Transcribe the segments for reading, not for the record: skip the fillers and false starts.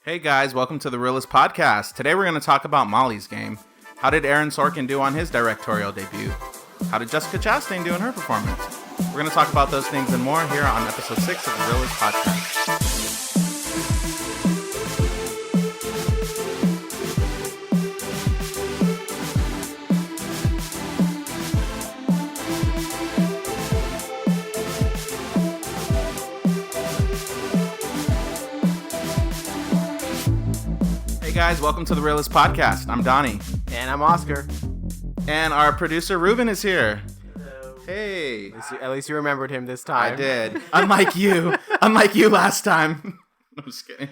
Hey guys, welcome to the Reel-ists podcast. Today we're going to talk about Molly's Game. How did Aaron Sorkin do on his directorial debut? How did Jessica Chastain do in her performance? We're going to talk about those things and more here on episode 6 of the Reel-ists podcast. Hey guys, welcome to the Reel-ists podcast. I'm Donnie. And I'm Oscar. And our producer Ruben is here. Hello. Hey. At least you remembered him this time. I did. Unlike you last time. I'm just kidding.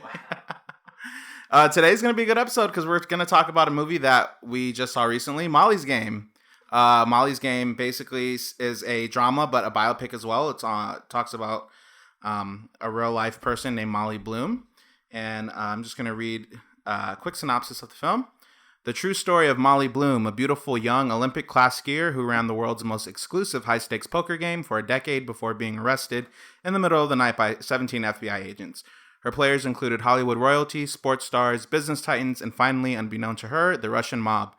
Today's going to be a good episode because we're going to talk about a movie that we just saw recently, Molly's Game. Molly's Game basically is a drama, but a biopic as well. It talks about a real life person named Molly Bloom. And I'm just going to read a quick synopsis of the film. The true story of Molly Bloom, a beautiful young Olympic-class skier who ran the world's most exclusive high-stakes poker game for a decade before being arrested in the middle of the night by 17 FBI agents. Her players included Hollywood royalty, sports stars, business titans, and finally, unbeknown to her, the Russian mob.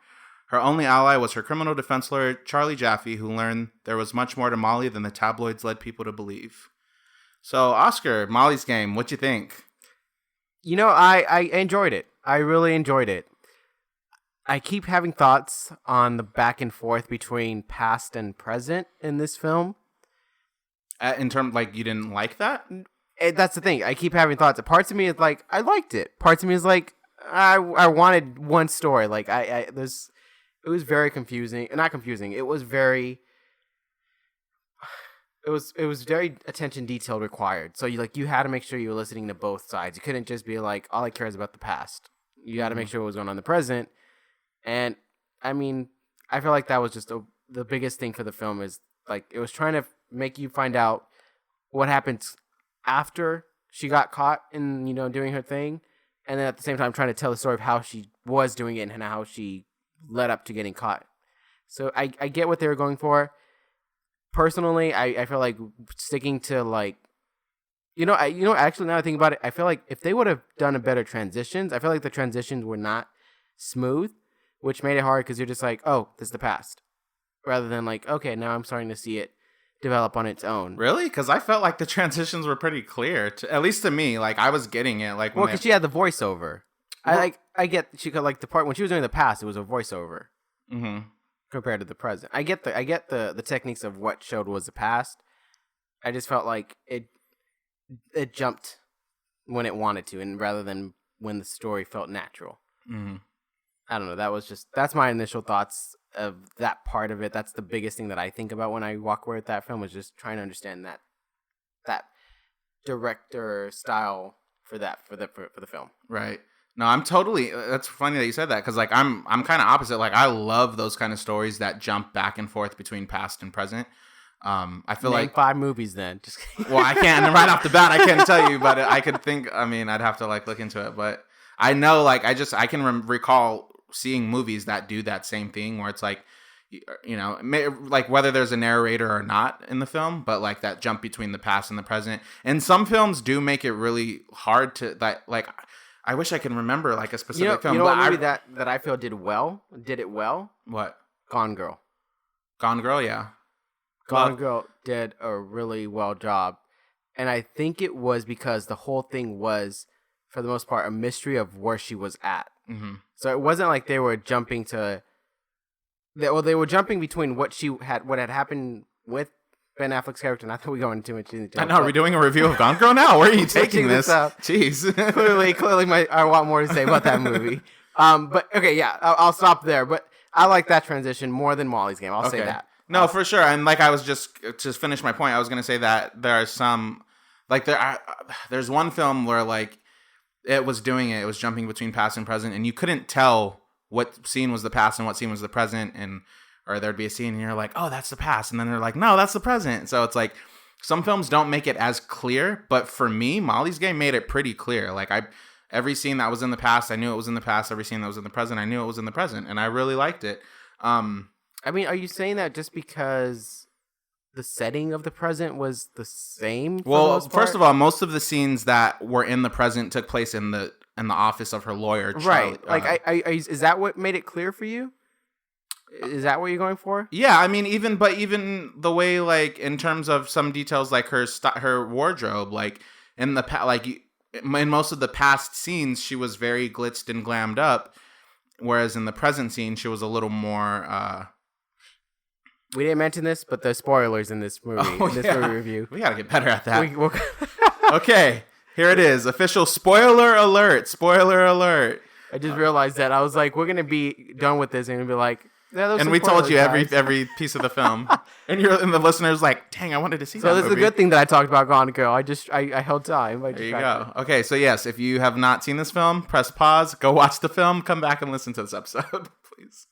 Her only ally was her criminal defense lawyer, Charlie Jaffe, who learned there was much more to Molly than the tabloids led people to believe. So, Oscar, Molly's Game, what'd you think? You know, I enjoyed it. I really enjoyed it. I keep having thoughts on the back and forth between past and present in this film. In terms, like, you didn't like that? That's the thing. I keep having thoughts. Parts of me is like, I liked it. Parts of me is like, I wanted one story. Like, it was very confusing. Not confusing. It was very attention detail required. So you had to make sure you were listening to both sides. You couldn't just be like, all I care is about the past. You got to make sure what was going on in the present. And I mean, I feel like that was just the biggest thing for the film is like, it was trying to make you find out what happens after she got caught in, doing her thing. And then at the same time, trying to tell the story of how she was doing it and how she led up to getting caught. So I get what they were going for. Personally, I feel like sticking to like, actually now I think about it, I feel like if they would have done a better transitions, I feel like the transitions were not smooth, which made it hard because you're just like, oh, this is the past. Rather than like, okay, now I'm starting to see it develop on its own. Really? Because I felt like the transitions were pretty clear, at least to me. Like, I was getting it. Like, well, because she had the voiceover. I get, she could like the part, when she was doing the past, it was a voiceover. Mm-hmm. Compared to the present. I get the techniques of what showed was the past. I just felt like it jumped when it wanted to, and rather than when the story felt natural. Mm-hmm. I don't know. That's my initial thoughts of that part of it. That's the biggest thing that I think about when I walk away with that film, is just trying to understand that director style for the film. Right. No, I'm totally. That's funny that you said that, because like I'm kind of opposite. Like, I love those kind of stories that jump back and forth between past and present. I feel Name like 5 movies then. Just well, I can't right off the bat. I can't tell you, but I could think. I mean, I'd have to like look into it. But I know, like, I can recall seeing movies that do that same thing, where it's like, like whether there's a narrator or not in the film, but like that jump between the past and the present. And some films do make it really hard to that. Like, I wish I can remember like a specific film. You know what movie that I feel did it well? What? Gone Girl. Gone Girl, yeah. Gone Girl did a really well job. And I think it was because the whole thing was, for the most part, a mystery of where she was at. Mm-hmm. So it wasn't like they were jumping to... they were jumping between what had happened with Ben Affleck's character. Not that we go into too much detail. I know. Are we doing a review of Gone Girl now? Where are you taking this? Jeez. clearly, I want more to say about that movie. But okay, yeah, I'll stop there. But I like that transition more than Molly's Game. I'll say that. No, for sure. And like, I was just to finish my point, I was going to say that there are some, like, there's one film where like it was jumping between past and present, and you couldn't tell what scene was the past and what scene was the present, or there'd be a scene and you're like, oh, that's the past. And then they're like, no, that's the present. So it's like, some films don't make it as clear. But for me, Molly's Game made it pretty clear. Like, every scene that was in the past, I knew it was in the past. Every scene that was in the present, I knew it was in the present. And I really liked it. I mean, are you saying that just because the setting of the present was the same? Well, first of all, most of the scenes that were in the present took place in the in the office of her lawyer. Right. Is that what made it clear for you? Is that what you're going for? Yeah, I mean, even the way, like, in terms of some details, like her wardrobe, like in in most of the past scenes, she was very glitzed and glammed up, whereas in the present scene, she was a little more. We didn't mention this, but the spoilers in this movie, movie review. We gotta get better at that. Okay, here it is. Official spoiler alert. Spoiler alert. I just realized that. I was like, we're gonna be done with this, and it'll be like. Yeah, and we told you every piece of the film, and the listeners like, dang, I wanted to see that movie. So this is a good thing that I talked about Gone Girl. I held time. There you go. Okay, so yes, if you have not seen this film, press pause, go watch the film, come back and listen to this episode, please.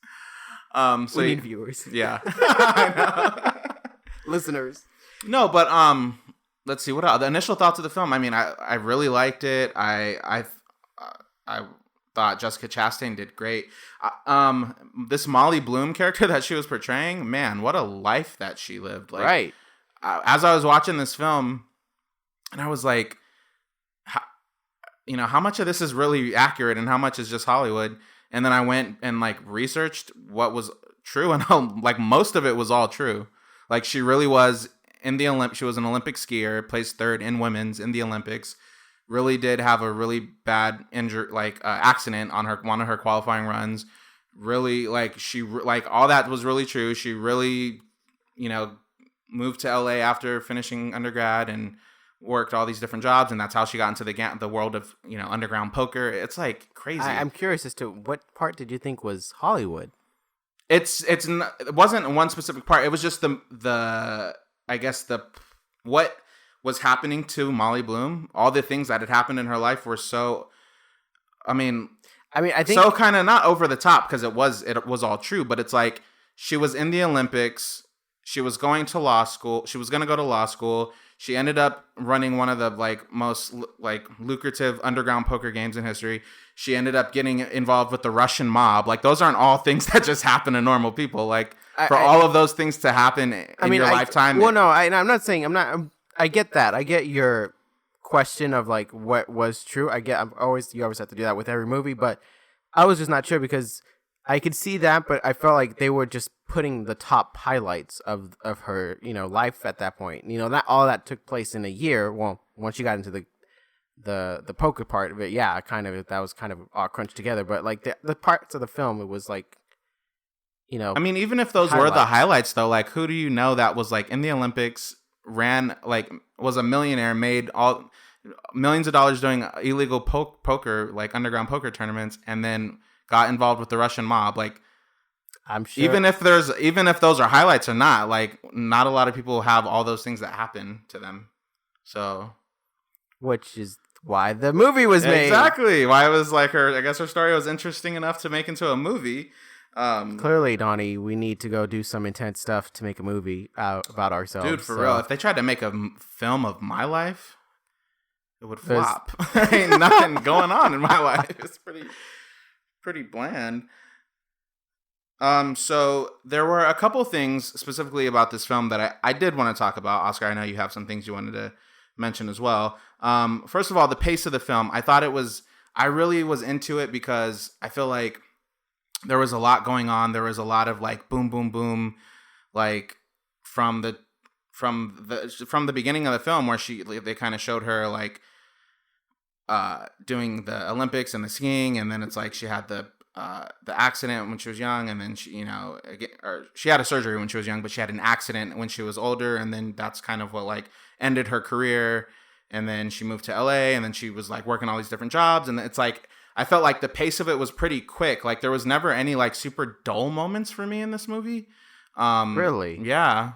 So we need viewers. Yeah, I know. Listeners. No, but let's see what the initial thoughts of the film. I mean, I really liked it. I thought Jessica Chastain did great. This Molly Bloom character that she was portraying, man, what a life that she lived. Like, right. As I was watching this film, and I was like, how much of this is really accurate and how much is just Hollywood? And then I went and like researched what was true, and like most of it was all true. Like she really was in the Olympics. She was an Olympic skier, placed third in women's in the Olympics. Really did have a really bad injury, accident on one of her qualifying runs. Really, all that was really true. She really, moved to LA after finishing undergrad and worked all these different jobs, and that's how she got into the world of underground poker. It's like crazy. I'm curious as to what part did you think was Hollywood? It wasn't one specific part. It was just what was happening to Molly Bloom. All the things that had happened in her life were so. I think so kind of not over the top because it was all true, but it's like she was in the Olympics. She was going to law school. She was going to go to law school. She ended up running one of the most lucrative underground poker games in history. She ended up getting involved with the Russian mob. Like those aren't all things that just happen to normal people. Like all of those things to happen in your lifetime. Well, no, I'm not saying I get that. I get your question of like what was true. You always have to do that with every movie, but I was just not sure because I could see that, but I felt like they were just putting the top highlights of her, life at that point. Not all that took place in a year. Well, once you got into the poker part of it, yeah, that was kind of all crunched together. But like the parts of the film, it was like, even if those were the highlights though, like who do you know that was like in the Olympics, was a millionaire, made all millions of dollars doing illegal poker, like underground poker tournaments, and then got involved with the Russian mob. Like, I'm sure even if those are highlights or not, like not a lot of people have all those things that happen to them. So, which is why the movie was made. Exactly. Why it was like her story was interesting enough to make into a movie. Clearly, Donnie, we need to go do some intense stuff to make a movie about ourselves. Dude, for real. If they tried to make a film of my life, it would flop. There ain't nothing going on in my life. It's pretty bland. So there were a couple things specifically about this film that I did want to talk about. Oscar, I know you have some things you wanted to mention as well. First of all, the pace of the film. I really was into it because I feel like there was a lot going on. There was a lot of like boom, boom, boom, like from the beginning of the film where they kind of showed her like doing the Olympics and the skiing, and then it's like she had the accident when she was young, and then she had a surgery when she was young, but she had an accident when she was older, and then that's kind of what like ended her career, and then she moved to LA, and then she was like working all these different jobs, and it's like I felt like the pace of it was pretty quick. Like there was never any like super dull moments for me in this movie. Really? Yeah.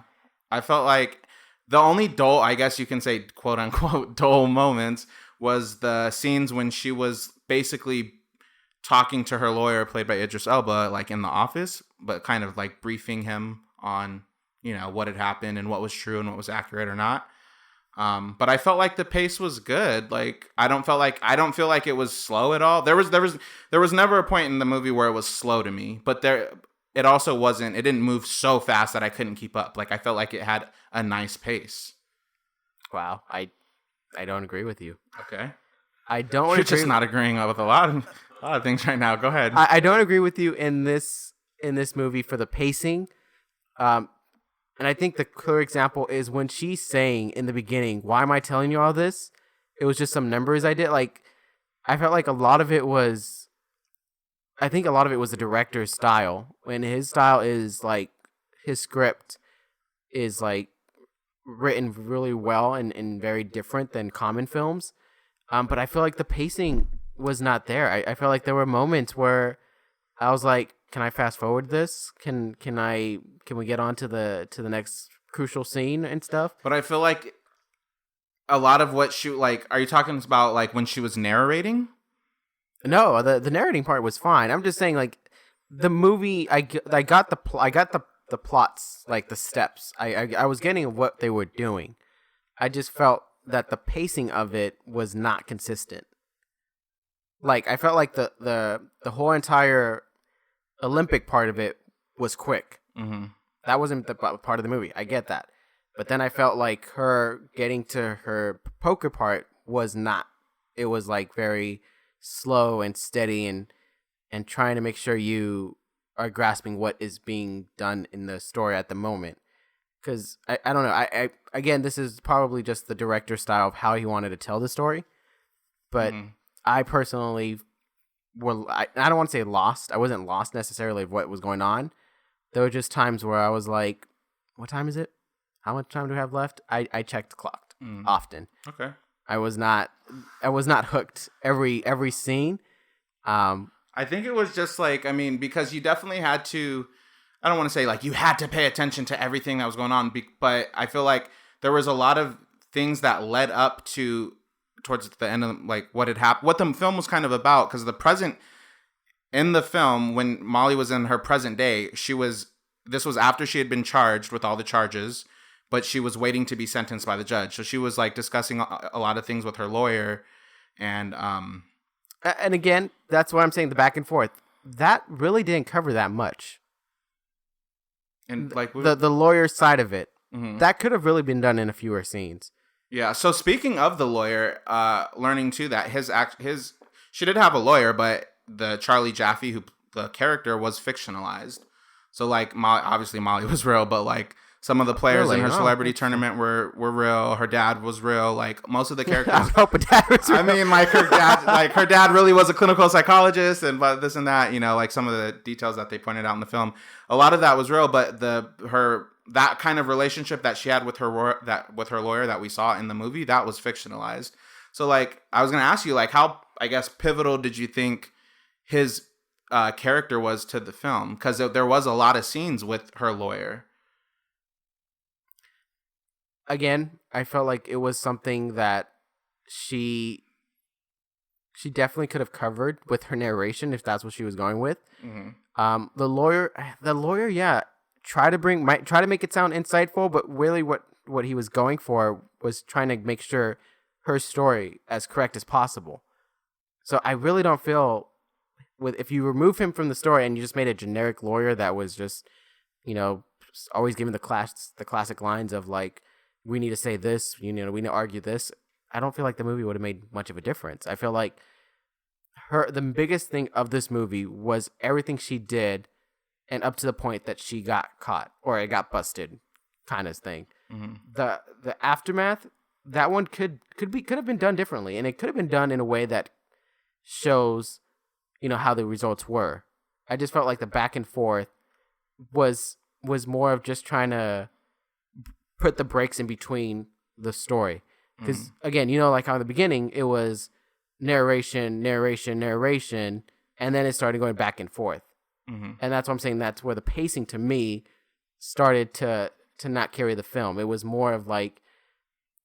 I felt like the only dull, I guess you can say, quote unquote, dull moments was the scenes when she was basically talking to her lawyer, played by Idris Elba, like in the office, but kind of like briefing him on, what had happened and what was true and what was accurate or not. But I felt like the pace was good. Like I don't feel like it was slow at all. There was never a point in the movie where it was slow to me, but it also wasn't. It didn't move so fast that I couldn't keep up. Like I felt like it had a nice pace. Wow, I don't agree with you. Okay. I don't You're agree. just not agreeing with a lot of things right now. Go ahead. I don't agree with you in this movie for the pacing. And I think the clear example is when she's saying in the beginning, "Why am I telling you all this?" It was just some numbers I did. Like, I felt like a lot of it was. I think a lot of it was the director's style. When his style is like his script is like written really well and very different than common films. But I feel like the pacing was not there. I felt like there were moments where I was like, can I fast forward this? Can we get on to the next crucial scene and stuff? But I feel like a lot of what she like, are you talking about like when she was narrating? No, the narrating part was fine. I'm just saying, like, the movie, I got the plots, like the steps. I was getting what they were doing. I just felt that the pacing of it was not consistent. Like, I felt like the whole entire Olympic part of it was quick. Mm-hmm. That wasn't the part of the movie. I get that. But then I felt like her getting to her poker part was not. It was like very slow and steady and trying to make sure you are grasping what is being done in the story at the moment. Because I don't know. I again, this is probably just the director's style of how he wanted to tell the story. But I personally I don't want to say lost. I wasn't lost necessarily of what was going on. There were just times where I was like, what time is it? How much time do we have left? I checked the clock often. Okay. I was not hooked every scene. I think it was just like, I mean, because you definitely had to, I don't want to say like you had to pay attention to everything that was going on, but I feel like there was a lot of things that led up to towards the end of like what had happened, what the film was kind of about. Because in the film, when Molly was in her present day, this was after she had been charged with all the charges, but she was waiting to be sentenced by the judge. So she was like discussing a lot of things with her lawyer, and again, that's why I'm saying the back and forth. That really didn't cover that much. And like the lawyer side of it, that could have really been done in a fewer scenes. Yeah. So speaking of the lawyer, learning too that she did have a lawyer, but the Charlie Jaffe, who the character, was fictionalized. So like obviously Molly was real, but like some of the players in her celebrity tournament were real. Her dad was real. Like most of the characters. I hope her dad was real. I mean, like her dad really was a clinical psychologist, and but this and that. You know, like some of the details that they pointed out in the film. A lot of that was real, but that kind of relationship that she had with her lawyer that we saw in the movie, that was fictionalized. So like, I was gonna ask you, like, how, I guess, pivotal did you think his character was to the film? Because there was a lot of scenes with her lawyer. Again, I felt like it was something that she definitely could have covered with her narration if that's what she was going with. Mm-hmm. The lawyer, yeah, try to make it sound insightful, but really what he was going for was trying to make sure her story as correct as possible. So I really don't feel if you remove him from the story and you just made a generic lawyer that was just, always giving the classic lines of like, we need to say this, we need to argue this. I don't feel like the movie would have made much of a difference. I feel like the biggest thing of this movie was everything she did, and up to the point that she got caught or it got busted, kind of thing. Mm-hmm. The aftermath, that one could have been done differently, and it could have been done in a way that shows, how the results were. I just felt like the back and forth was more of just trying to put the breaks in between the story. Because, again, like how in the beginning, it was narration, and then it started going back and forth. Mm-hmm. And that's what I'm saying. That's where the pacing, to me, started to not carry the film. It was more of like,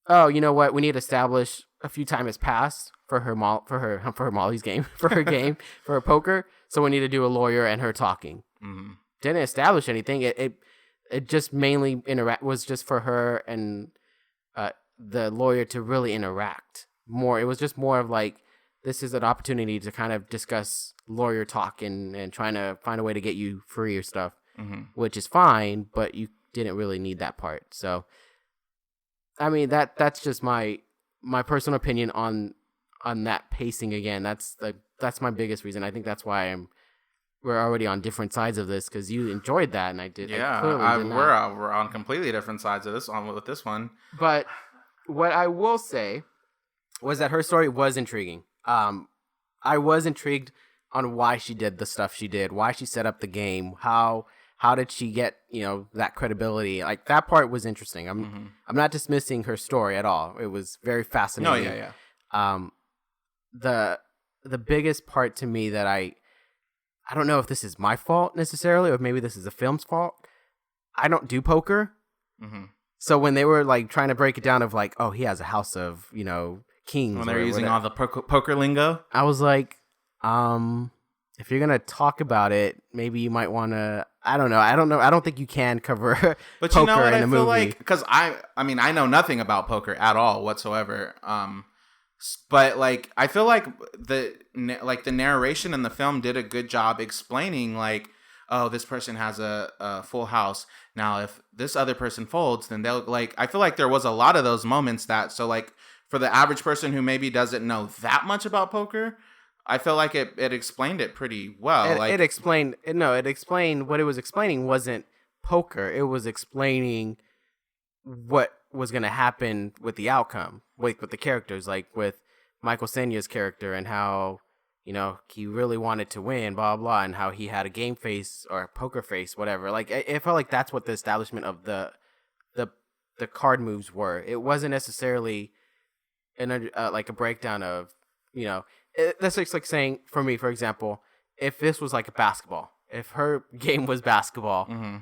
oh, you know what? We need to establish a few time has passed for her Molly's game, for her game, for her poker. So we need to do a lawyer and her talking. Mm-hmm. Didn't establish anything. It just mainly was just for her and the lawyer to really interact more. It was just more of like, this is an opportunity to kind of discuss lawyer talk and trying to find a way to get you free or stuff, which is fine, but you didn't really need that part. So, I mean, that's just my personal opinion on on that pacing again. That's my biggest reason. I think that's why we're already on different sides of this, because you enjoyed that and I did. Yeah, we're on completely different sides of this one with this one. But what I will say was that her story was intriguing. I was intrigued on why she did the stuff she did, why she set up the game, how did she get, that credibility? Like, that part was interesting. I'm not dismissing her story at all. It was very fascinating. No, yeah. The biggest part to me that I don't know if this is my fault necessarily, or maybe this is the film's fault. I don't do poker. Mm-hmm. So when they were like trying to break it down of like, oh, he has a house of, kings. When they're using all the poker lingo. I was like, if you're going to talk about it, maybe you might want to, I don't know. I don't think you can cover but poker you know what in a I movie. feel like? Because I know nothing about poker at all whatsoever. But like, I feel like the narration in the film did a good job explaining like, oh, this person has a full house. Now, if this other person folds, then they'll like, I feel like there was a lot of those moments so like for the average person who maybe doesn't know that much about poker, I feel like it explained it pretty well. It explained what it was explaining wasn't poker. It was explaining what was going to happen with the outcome, with the characters, like with Michael Senya's character and how, he really wanted to win, blah, blah, and how he had a game face or a poker face, whatever. Like, it felt like that's what the establishment of the card moves were. It wasn't necessarily like a breakdown of, that's just like saying, for me, for example, if this was like a basketball, if her game was basketball, mm-hmm.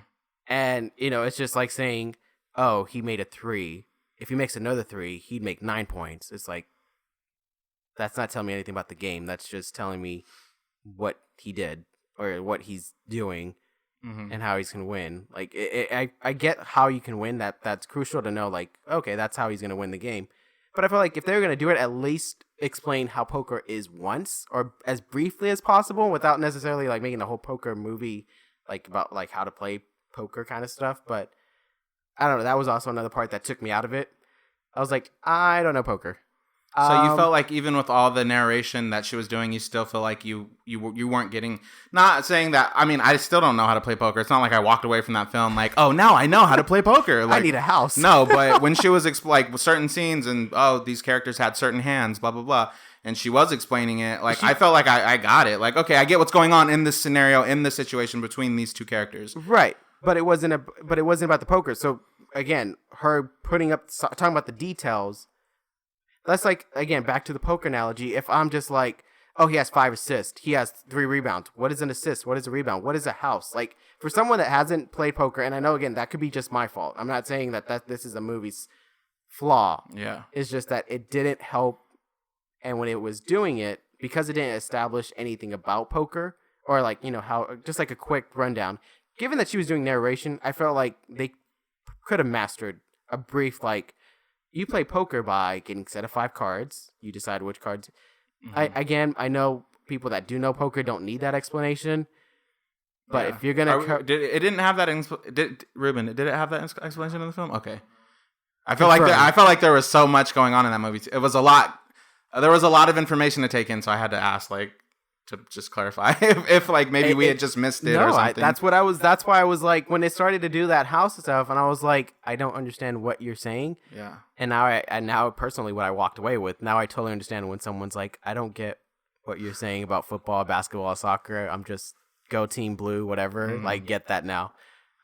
and, it's just like saying, oh, he made a 3. If he makes another 3, he'd make 9 points. It's like, that's not telling me anything about the game. That's just telling me what he did or what he's doing, mm-hmm. and how he's going to win. Like, I get how you can win. That's crucial to know, like, okay, that's how he's going to win the game. But I feel like if they're going to do it, at least explain how poker is once, or as briefly as possible, without necessarily like making the whole poker movie like about like how to play poker kind of stuff. But I don't know. That was also another part that took me out of it. I was like, I don't know poker. So you felt like even with all the narration that she was doing, you still feel like you weren't getting, not saying that, I mean, I still don't know how to play poker. It's not like I walked away from that film like, oh, now I know how to play poker. Like, I need a house. No, but when she was like certain scenes and, oh, these characters had certain hands, blah, blah, blah. And she was explaining it. Like, I felt like I got it. Like, okay, I get what's going on in this scenario, in this situation between these two characters. Right. But it wasn't about the poker. So again, her talking about the details. That's like, again, back to the poker analogy. If I'm just like, oh, he has 5 assists, he has 3 rebounds. What is an assist? What is a rebound? What is a house? Like, for someone that hasn't played poker, and I know, again, that could be just my fault. I'm not saying that this is a movie's flaw. Yeah. It's just that it didn't help. And when it was doing it, because it didn't establish anything about poker, or like, how, just like a quick rundown, given that she was doing narration, I felt like they could have mastered a brief, like, you play poker by getting a set of 5 cards. You decide which cards. Mm-hmm. I know people that do know poker don't need that explanation. But if you're gonna, it didn't have that. Ruben, did it have that explanation in the film? Okay. I felt like there was so much going on in that movie. It was a lot. There was a lot of information to take in, so I had to ask, like, to just clarify if like maybe we had just missed it or something. That's why I was like, when they started to do that house stuff, and I was like, I don't understand what you're saying. Yeah. And now personally, what I walked away with, now I totally understand when someone's like, I don't get what you're saying about football, basketball, soccer. I'm just go team blue, whatever. Mm-hmm. Like, get that now.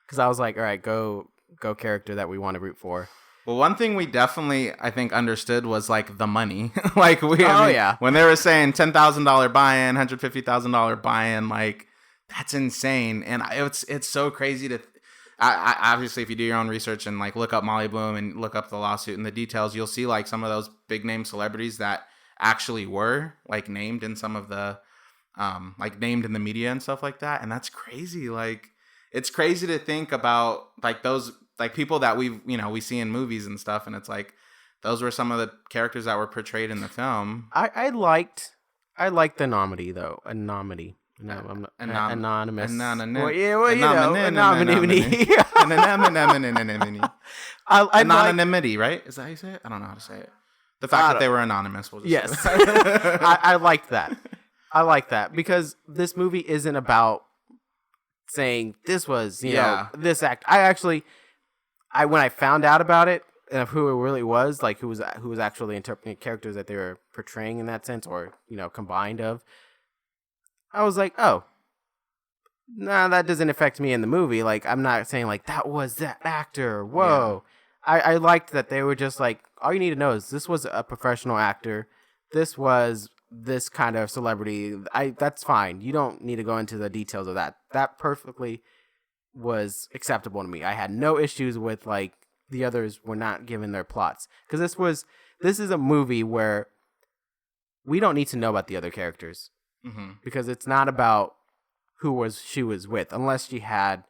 Because I was like, all right, go character that we want to root for. Well, one thing we definitely, I think, understood was, like, the money. Like, yeah. When they were saying $10,000 buy-in, $150,000 buy-in, like, that's insane. And it's so crazy to, obviously, if you do your own research and, like, look up Molly Bloom and look up the lawsuit and the details, you'll see, like, some of those big-name celebrities that actually were, like, named in some of the, like, named in the media and stuff like that. And that's crazy. Like, it's crazy to think about, like, those, like, people that we see in movies and stuff, and it's like those were some of the characters that were portrayed in the film. I liked the Anomity though. Anonymity. No, I'm not, anonymous. Well, anonymity. Anonymity, right? Is that how you say it? I don't know how to say it. The fact that they were anonymous. We'll just yes. I like that. I like that because this movie isn't about saying this was, you know, this act. When I found out about it and of who it really was, like who was actually interpreting characters that they were portraying in that sense, or, you know, combined of, I was like, oh, nah, that doesn't affect me in the movie. Like, I'm not saying like that was that actor. Whoa. Yeah. I liked that they were just like, all you need to know is this was a professional actor. This was this kind of celebrity. That's fine. You don't need to go into the details of that. That perfectly was acceptable to me. I had no issues with like the others were not given their plots, because this is a movie where we don't need to know about the other characters, because it's not about who she was with, unless she had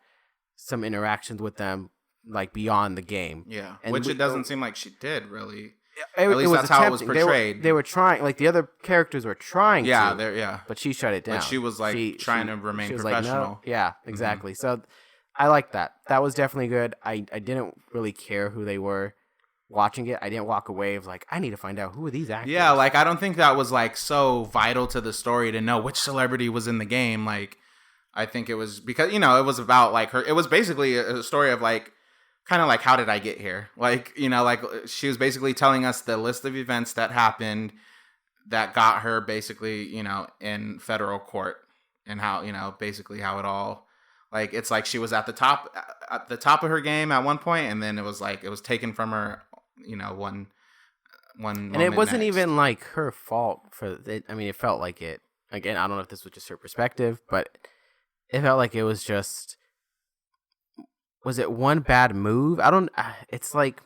some interactions with them like beyond the game. Yeah, and which it doesn't seem like she did really. At least that's how it was portrayed. They were trying, like the other characters were trying to. Yeah. But she shut it down. But she was like trying to remain professional. Like, no. Yeah, exactly. So I like that. That was definitely good. I didn't really care who they were watching it. I didn't walk away of like, I need to find out who are these actors. Yeah, like I don't think that was like so vital to the story to know which celebrity was in the game. Like, I think it was because, you know, it was about like her. It was basically a story of like, kind of like, how did I get here? Like, you know, like she was basically telling us the list of events that happened that got her basically, you know, in federal court, and how, you know, basically how it all, like, it's like she was at the top of her game at one point, and then it was like, it was taken from her, you know, one and it wasn't next. Even like her fault for it. I mean, it felt like it, again, I don't know if this was just her perspective, but it felt like it was just, was it one bad move? It's like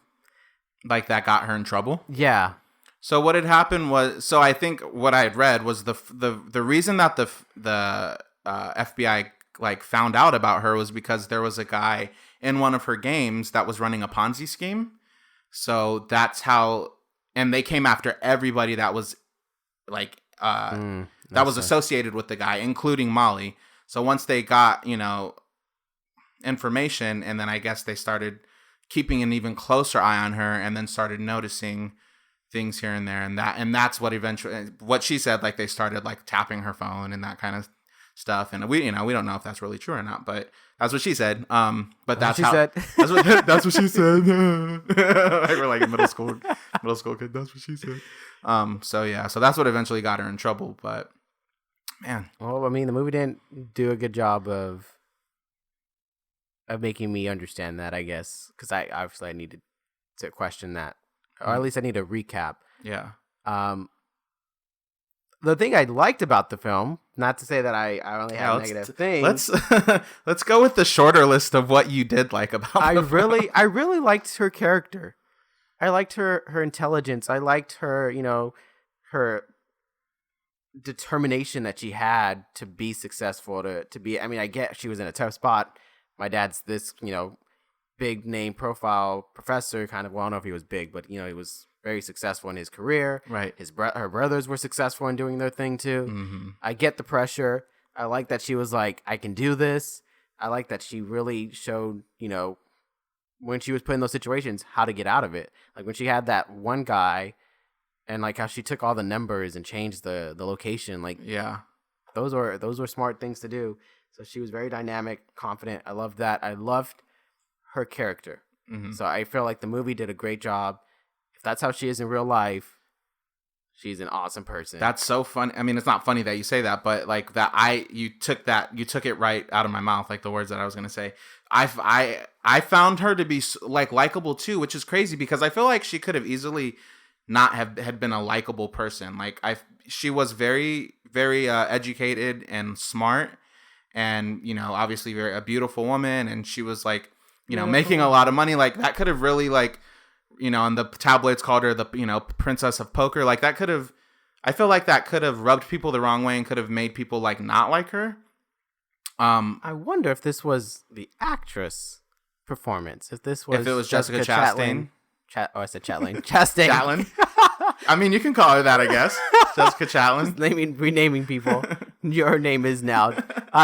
that got her in trouble. Yeah. So what had happened was, so I think what I had read was the reason that the FBI like found out about her was because there was a guy in one of her games that was running a Ponzi scheme. So that's how, and they came after everybody that was like that was associated with the guy, including Molly. So once they got, you know, information, and then I guess they started keeping an even closer eye on her, and then started noticing things here and there, and that's what eventually, what she said, like they started like tapping her phone and that kind of stuff, and we don't know if that's really true or not, but that's what she said. But that's what she said. That's what she said. Like we're like a middle school kid. That's what she said. So that's what eventually got her in trouble. But man, well, I mean, the movie didn't do a good job of making me understand that, I guess, because I needed to question that, or at least I need to recap. Yeah. The thing I liked about the film, not to say that I only have negative things. Let's go with the shorter list of what you did like about. I really liked her character. I liked her intelligence. I liked her, you know, her determination that she had to be successful. To be. I mean, I get she was in a tough spot. My dad's this, you know, big name profile professor, kind of, well, I don't know if he was big, but, you know, he was very successful in his career. Right. Her brothers were successful in doing their thing too. Mm-hmm. I get the pressure. I like that she was like, I can do this. I like that she really showed, you know, when she was put in those situations, how to get out of it. Like when she had that one guy, and like how she took all the numbers and changed the location. Like, yeah, those were smart things to do. So she was very dynamic, confident. I loved that. I loved her character. Mm-hmm. So I feel like the movie did a great job. If that's how she is in real life, she's an awesome person. That's so funny. I mean, it's not funny that you say that, but like you took it right out of my mouth, like the words that I was going to say. I found her to be like likable too, which is crazy because I feel like she could have easily not had been a likable person. Like she was very, very educated and smart. And, you know, obviously a beautiful woman. And she was like, you know, making a lot of money. Like that could have really like, you know, and the tabloids called her the, you know, princess of poker. Like that could have, I feel like that could have rubbed people the wrong way and could have made people like not like her. I wonder if this was the actress performance. If it was Jessica Chastain. I said Chatelaine. Chastain. Chatelaine. I mean, you can call her that, I guess. Jessica Chastain. Renaming people. Your name is now.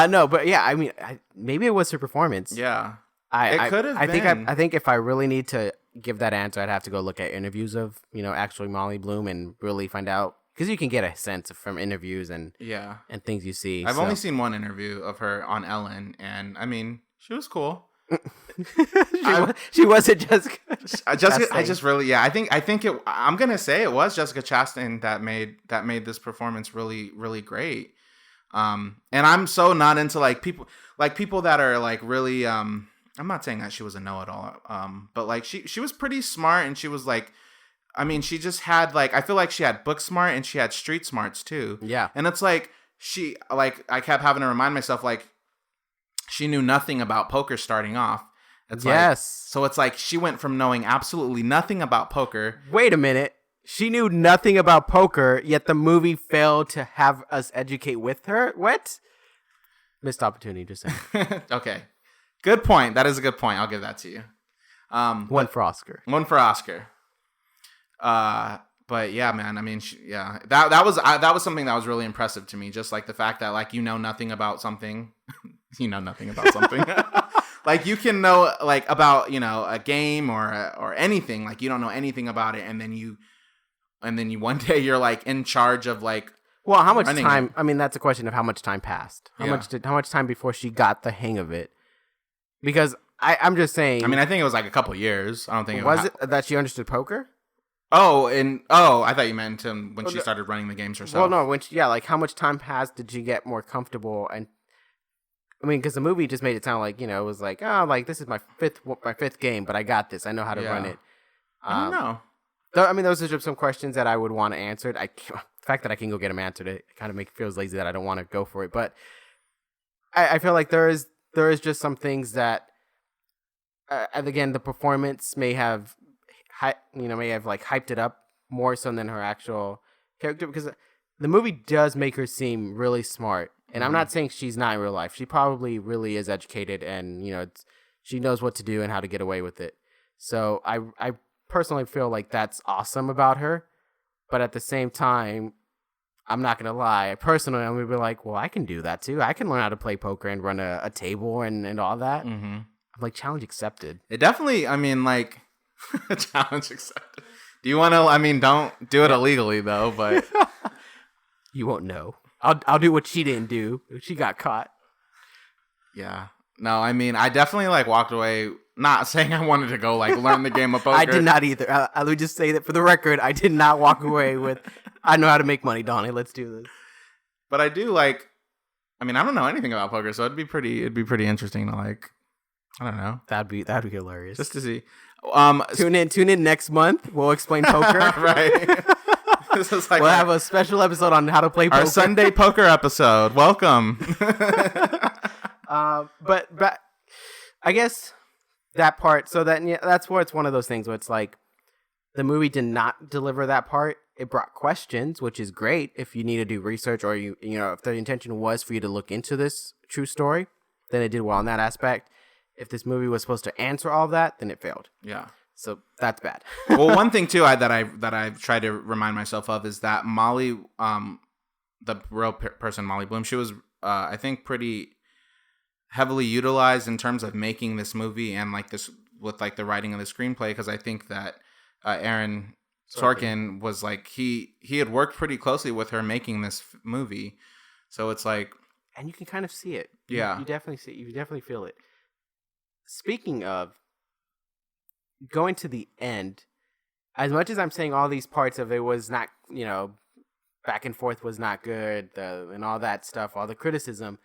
No, but yeah, I mean, maybe it was her performance. Yeah. It could have been. I think if I really need to, give that answer. I'd have to go look at interviews of, actually Molly Bloom and really find out. Because you can get a sense from interviews and things you see. I've only seen one interview of her on Ellen, and I mean, she was cool. she wasn't Jessica. I just really, I think I'm gonna say it was Jessica Chastain that made this performance really, really great. And I'm so not into people that are like really. I'm not saying that she was a know-it-all. But like she was pretty smart, and she was like. I mean, she just had I feel like she had book smart and she had street smarts too. Yeah. And it's like I kept having to remind myself she knew nothing about poker starting off. It's so it's like she went from knowing absolutely nothing about poker. Wait a minute. She knew nothing about poker, yet the movie failed to have us educate with her? What? Missed opportunity, just saying. Okay. Good point. That is a good point. I'll give that to you. One for Oscar. One for Oscar. But yeah, man, I mean, that was something that was really impressive to me. Just like the fact that nothing about something, nothing about something, you can know about, a game or anything, you don't know anything about it. And then you one day you're in charge of well, how much time? I mean, that's a question of how much time passed. How much time before she got the hang of it? Because I'm just saying. I mean, I think it was a couple years. I don't think it that she understood poker. I thought you meant when she started running the games herself. Well, no, how much time passed did she get more comfortable? And I mean, because the movie just made it sound like, it was this is my fifth game, but I got this. I know how to run it. I don't know. I mean, those are just some questions that I would want to answer. The fact that I can go get them answered, it kind of feels lazy that I don't want to go for it. But I feel like there is just some things that, and again, the performance may have hyped it up more so than her actual character, because the movie does make her seem really smart. And I'm not saying she's not in real life. She probably really is educated, and she knows what to do and how to get away with it. So I personally feel like that's awesome about her. But at the same time, I'm not gonna lie. Personally, I'm gonna be like, well, I can do that too. I can learn how to play poker and run a table and all that. Mm-hmm. I'm challenge accepted. It definitely. I mean, challenge accepted. Do you want to? I mean, don't do it illegally though. But you won't know. I'll do what she didn't do. She got caught. Yeah. No, I mean, I definitely walked away. Not saying I wanted to go learn the game of poker. I did not either. I would just say that for the record, I did not walk away with, I know how to make money, Donnie. Let's do this. But I do I mean, I don't know anything about poker, so it'd be pretty interesting to I don't know. That'd be hilarious. Just to see. Tune in next month. We'll explain poker. Right. This is we'll have a special episode on how to play poker. Our Sunday poker episode. Welcome. But I guess that part. So that's where it's one of those things where it's the movie did not deliver that part. It brought questions, which is great if you need to do research or if the intention was for you to look into this true story, then it did well in that aspect. If this movie was supposed to answer all of that, then it failed. Yeah. So that's bad. Well, one thing too that I've tried to remind myself of is that Molly, the real person Molly Bloom, she was I think pretty heavily utilized in terms of making this movie and this with the writing of the screenplay, because I think that Aaron Sorkin was he had worked pretty closely with her making this movie, so it's and you can kind of see it. Yeah, you definitely see it. You definitely feel it. Speaking of going to the end, as much as I'm saying all these parts of it was not, back and forth was not good, and all that stuff, all the criticism,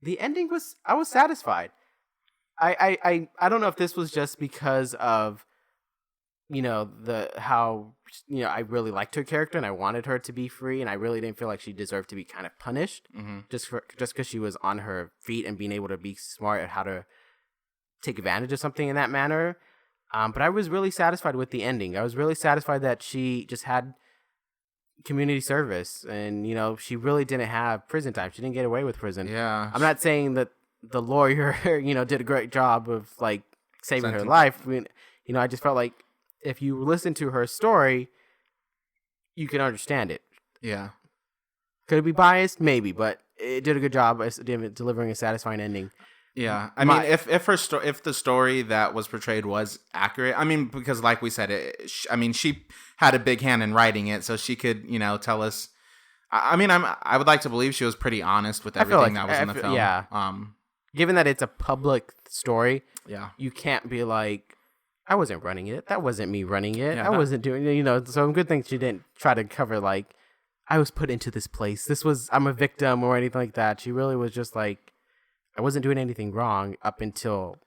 the ending I was satisfied. I don't know if this was just because of, how I really liked her character and I wanted her to be free, and I really didn't feel like she deserved to be kind of punished, just because she was on her feet and being able to be smart at how to take advantage of something in that manner. But I was really satisfied with the ending. I was really satisfied that she just had community service, and she really didn't have prison time. She didn't get away with prison. Yeah, I'm not saying that the lawyer did a great job of saving her life. I mean, I just felt like if you listen to her story, you can understand it. Yeah. Could it be biased? Maybe, but it did a good job delivering a satisfying ending. Yeah, I mean, if if the story that was portrayed was accurate, I mean, because like we said, she had a big hand in writing it, so she could, tell us. I would like to believe she was pretty honest with everything that was in the film. Yeah. Given that it's a public story, yeah, you can't be like, I wasn't running it. That wasn't me running it. Yeah, I wasn't doing, so good thing she didn't try to cover like, I was put into this place. I'm a victim or anything like that. She really was just like, I wasn't doing anything wrong up until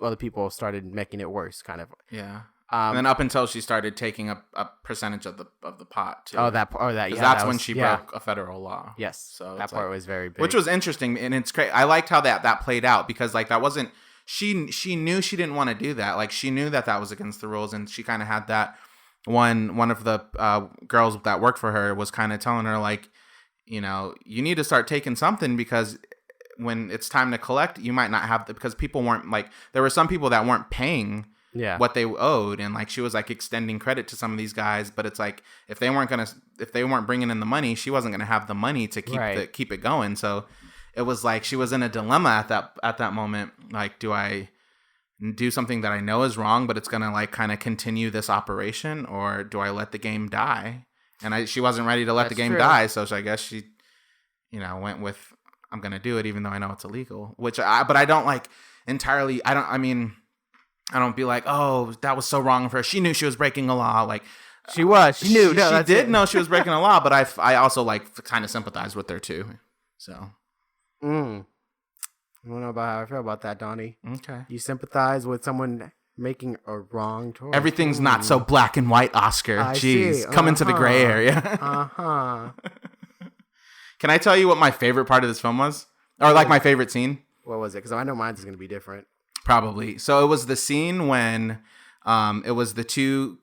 other people started making it worse, kind of. Yeah. And then up until she started taking a percentage of the pot too. That. Because that's when she broke a federal law. Yes. So that part was very big. Which was interesting, and it's great. I liked how that played out because like that wasn't. She knew she didn't want to do that. Like she knew that was against the rules, and she kind of had that. One of the girls that worked for her was kind of telling her like, you need to start taking something because when it's time to collect, you might not have because people weren't like there were some people that weren't paying what they owed, and like she was like extending credit to some of these guys, but it's like if they weren't bringing in the money, she wasn't gonna have the money to keep it going. So it was like she was in a dilemma at that moment. Like, do I do something that I know is wrong, but it's gonna like kind of continue this operation, or do I let the game die? And she wasn't ready to let the game die, so I guess she, went with I'm gonna do it even though I know it's illegal. But I don't like entirely. I don't be like, oh, that was so wrong for her. She knew she was breaking a law. Like she was. She knew. She did know she was breaking a law, but I also like kind of sympathize with her too. So. I don't know about how I feel about that, Donnie. Okay. You sympathize with someone making a wrong choice. Everything's not so black and white, Oscar. Jeez. Come into the gray area. Can I tell you what my favorite part of this film was? Or like my favorite scene? What was it? Because I know mine's going to be different. Probably. So it was the scene when it was the two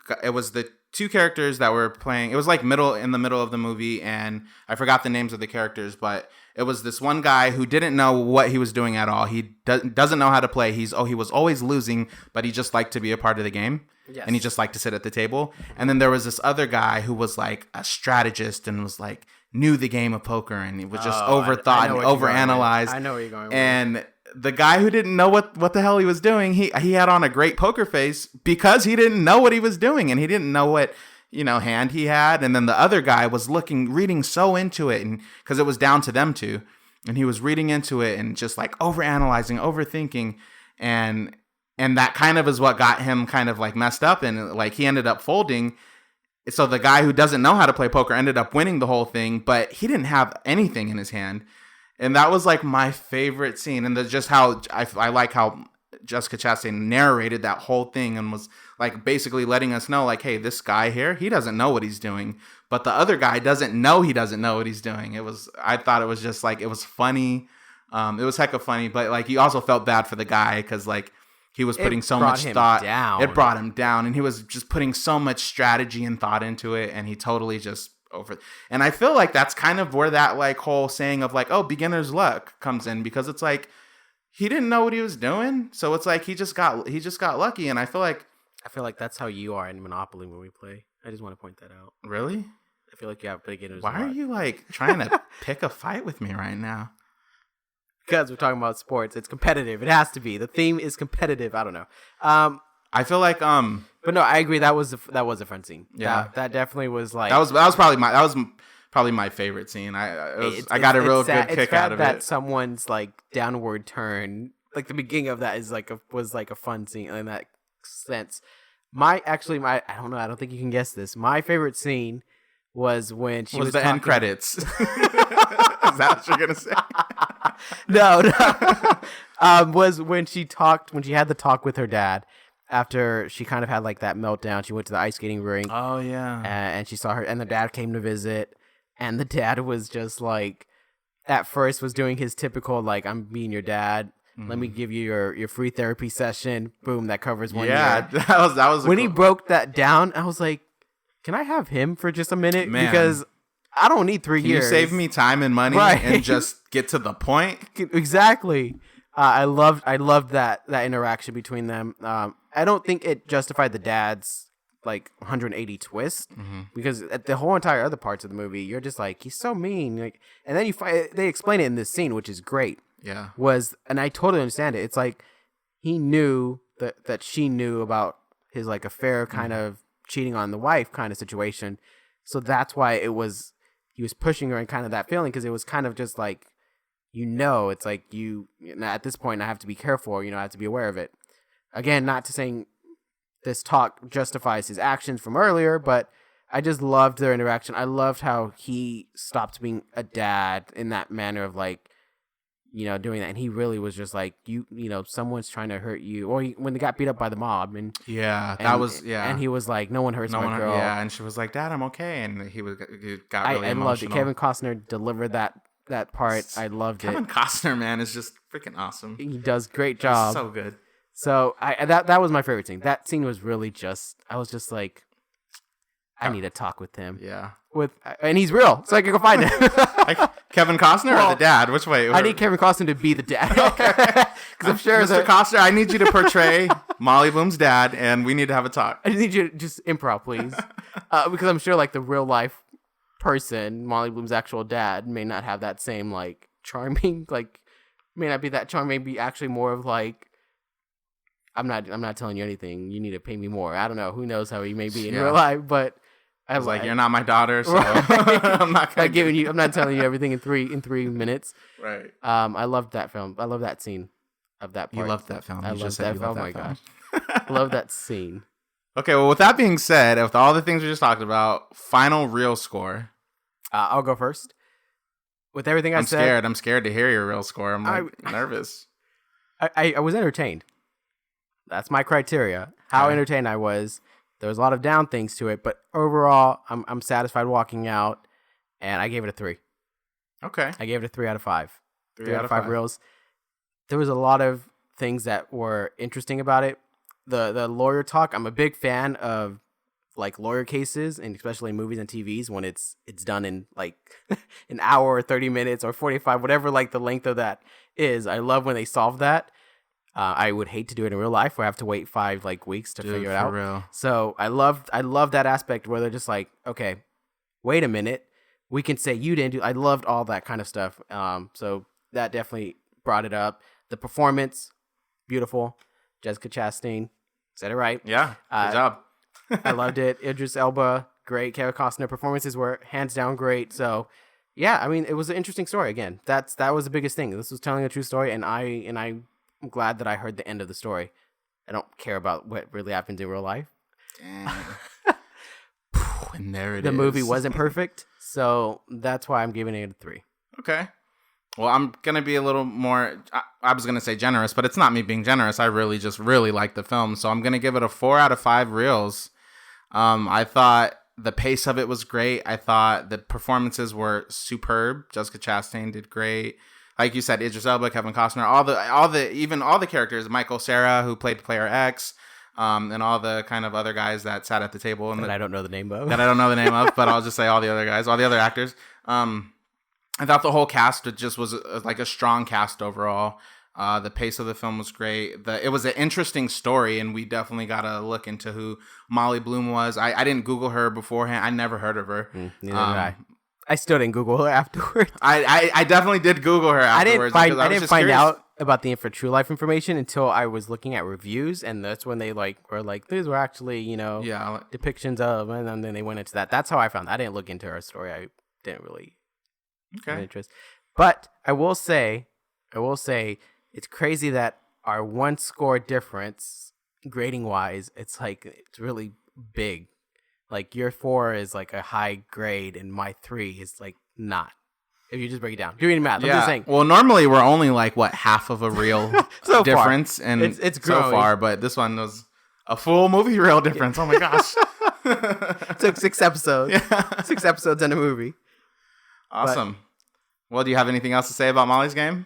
characters that were playing. It was like in the middle of the movie, and I forgot the names of the characters, but it was this one guy who didn't know what he was doing at all. He doesn't know how to play. He was always losing, but he just liked to be a part of the game. Yes. And he just liked to sit at the table. And then there was this other guy who was like a strategist and was like knew the game of poker, and he was just overthought and overanalyzed. I know where you're going with. And the guy who didn't know what the hell he was doing, he had on a great poker face because he didn't know what he was doing, and he didn't know what hand he had. And then the other guy was reading so into it, and because it was down to them two, and he was reading into it and just like overanalyzing, overthinking, and that kind of is what got him kind of like messed up, and like he ended up folding. So the guy who doesn't know how to play poker ended up winning the whole thing, but he didn't have anything in his hand. And that was like my favorite scene. And just how I like how Jessica Chastain narrated that whole thing and was like basically letting us know like, hey, this guy here, he doesn't know what he's doing. But the other guy doesn't know he doesn't know what he's doing. I thought it was just like, it was funny. It was hecka funny, but like you also felt bad for the guy because like he was putting so much thought. It brought him down, and he was just putting so much strategy and thought into it, and he totally just over. And I feel like that's kind of where that like whole saying of like, oh, beginner's luck comes in, because it's like he didn't know what he was doing, so it's like he just got lucky. And I feel like that's how you are in Monopoly when we play. I just want to point that out. Really? I feel like you have beginner's luck. Why are you like trying to pick a fight with me right now? Because we're talking about sports. It's competitive. It has to be. The theme is competitive. I don't know. I feel like but no, I agree. That was a fun scene. Yeah, that definitely was like that was probably my favorite scene. I got a real good kick out of it. That someone's like downward turn, like the beginning of that is was a fun scene in that sense. I don't know. I don't think you can guess this. My favorite scene was when she was the end credits. Is that what you're gonna say? No. Was when she had the talk with her dad after she kind of had like that meltdown. She went to the ice skating rink. Oh yeah. And she saw her, and the dad came to visit, and the dad was just like, at first was doing his typical like, I'm being your dad. Mm-hmm. Let me give you your free therapy session. Boom, that covers 1 year. Yeah, that was when he broke that down. I was like, can I have him for just a minute? Man. Because I don't need 3 years. You save me time and money, right? And just get to the point. Exactly. I loved that interaction between them. I don't think it justified the dad's like 180 twist, mm-hmm. because at the whole entire other parts of the movie, you're just like, he's so mean. Like, and then they explain it in this scene, which is great. Yeah. and I totally understand it. It's like he knew that she knew about his like affair, kind of cheating on the wife kind of situation. So that's why he was pushing her in kind of that feeling, because it was kind of just like, it's like at this point I have to be careful, I have to be aware of it. Again, not to saying this talk justifies his actions from earlier, but I just loved their interaction. I loved how he stopped being a dad in that manner of like, doing that. And he really was just like, someone's trying to hurt you. Or when they got beat up by the mob. And he was like, no one hurts my girl. Yeah, and she was like, Dad, I'm okay. And he got really emotional. I loved it. Kevin Costner delivered that part. I loved Kevin Costner, man, is just freaking awesome. He does great job. So good. So that was my favorite scene. That scene was really I was just like, I need to talk with him. Yeah. And he's real, so I can go find him. Kevin Costner or the dad? Which way? I need Kevin Costner to be the dad. Because I'm sure Mr. Costner, I need you to portray Molly Bloom's dad, and we need to have a talk. I need you to just improv, please. Because I'm sure like the real life person, Molly Bloom's actual dad, may not have that same like charming, like may not be that charming, maybe actually more of like, I'm not telling you anything. You need to pay me more. I don't know. Who knows how he may be in real life, but I was like, you're not my daughter, so right. I'm not giving you. I'm not telling you everything in 3 minutes. Right. I loved that film. I love that scene of that part. You loved that film. I loved that film. Oh my gosh. I love that scene. Okay, well, with that being said, with all the things we just talked about, final real score. I'll go first. With everything I said, I'm scared to hear your real score. I'm nervous. I was entertained. That's my criteria. How entertained I was. There was a lot of down things to it, but overall, I'm satisfied walking out, and I gave it a 3. Okay. I gave it a 3 out of 5. 3 out of 5 reels. There was a lot of things that were interesting about it. The lawyer talk. I'm a big fan of like lawyer cases, and especially in movies and TVs when it's done in like an hour or 30 minutes or 45, whatever like the length of that is. I love when they solve that. I would hate to do it in real life where I have to wait 5 like weeks to figure it out. Real. So I love that aspect where they're just like, okay, wait a minute, we can say you didn't do. I loved all that kind of stuff. So that definitely brought it up. The performance, beautiful. Jessica Chastain said it right. Yeah, good job. I loved it. Idris Elba, great. Kevin Costner performances were hands down great. So yeah, I mean, it was an interesting story. Again, that was the biggest thing. This was telling a true story, and I'm glad that I heard the end of the story. I don't care about what really happened in real life. And there it is. The movie wasn't perfect, so that's why I'm giving it a 3. Okay. Well, I'm going to be a little more, I was going to say generous, but it's not me being generous. I really like the film. So I'm going to give it a 4 out of 5 reels. I thought the pace of it was great. I thought the performances were superb. Jessica Chastain did great. Like you said, Idris Elba, Kevin Costner, all the characters, Michael Cera, who played Player X, and all the kind of other guys that sat at the table. And I don't know the name of. But I'll just say all the other guys, all the other actors. I thought the whole cast just was like a strong cast overall. The pace of the film was great. It was an interesting story, and we definitely got to look into who Molly Bloom was. I didn't Google her beforehand. I never heard of her. Neither did I. I still didn't Google her afterwards. I definitely did Google her afterwards. I didn't find out about the True Life information until I was looking at reviews, and that's when they were like, these were actually, depictions of, and then they went into that. That's how I found that. I didn't look into her story. I didn't really have interest. But I will say, it's crazy that our 1 score difference, grading wise, it's really big. Like your 4 is like a high grade, and my 3 is like not. If you just break it down, doing math. I'm just saying. Well, normally we're only like half of a reel difference, and it's growing. So far. But this one was a full movie reel difference. Oh my gosh! Took 6 episodes. Yeah. 6 episodes in a movie. Awesome. Well, do you have anything else to say about Molly's Game?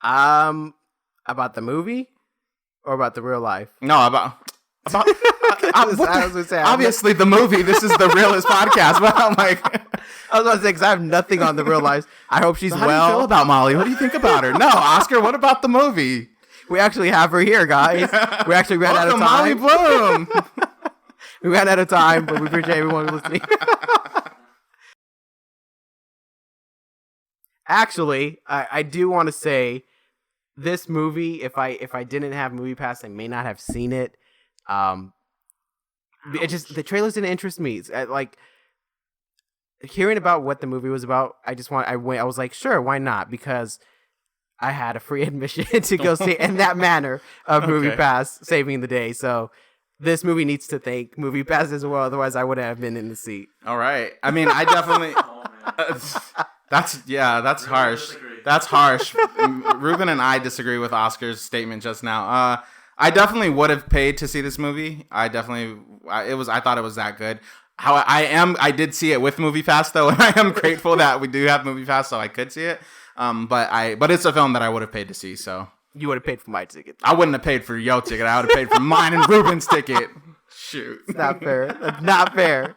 About the movie, or about the real life? No, about. Obviously, the movie. This is the Reel-ists podcast. But I'm like, I was about to say, because I have nothing on the real life. I hope she's well. How do you feel about Molly? What do you think about her? No, Oscar. What about the movie? We actually have her here, guys. We actually ran out of time. Molly Bloom. We ran out of time, but we appreciate everyone listening. Actually, I do want to say this movie, if I didn't have Movie Pass, I may not have seen it. It just, the trailers didn't interest me. Like, hearing about what the movie was about, I was like, sure, why not? Because I had a free admission to go see in that manner of Movie Pass saving the day. So this movie needs to thank Movie Pass as well. Otherwise, I wouldn't have been in the seat. All right. I mean, I definitely. That's harsh. That's harsh. Ruben and I disagree with Oscar's statement just now. I definitely would have paid to see this movie. I thought it was that good. I did see it with Movie Pass though, and I am grateful that we do have Movie Pass so I could see it. But it's a film that I would have paid to see. So you would have paid for my ticket. I wouldn't have paid for your ticket. I would have paid for mine and Ruben's ticket. Shoot, it's not fair. That's not fair.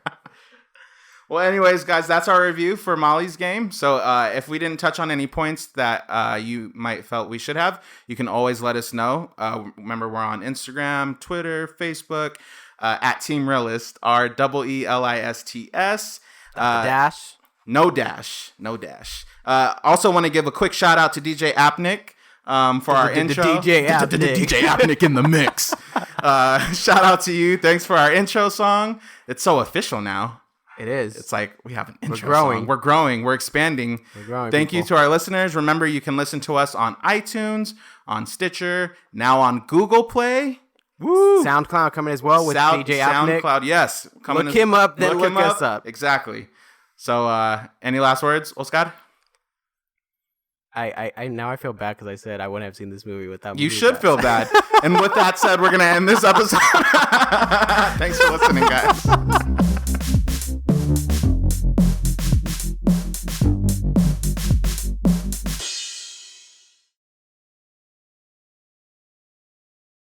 Well, anyways, guys, that's our review for Molly's Game. So if we didn't touch on any points that you might felt we should have, you can always let us know. Remember, we're on Instagram, Twitter, Facebook, at Team Reel-ists, REELISTS. Dash? No dash. Also want to give a quick shout out to DJ Apnick for our intro. DJ Apnick in the mix. Shout out to you. Thanks for our intro song. It's so official now. It is. It's like we have an intro growing. song. We're growing. We're expanding. Thank you to our listeners. Remember, you can listen to us on iTunes, on Stitcher, now on Google Play. Woo! SoundCloud coming as well with DJ Apnick. SoundCloud, yes. Look him up, then look us up. Exactly. So, any last words, Oscar? I now I feel bad because I said I wouldn't have seen this movie without. You should feel bad. And with that said, we're gonna end this episode. Thanks for listening, guys.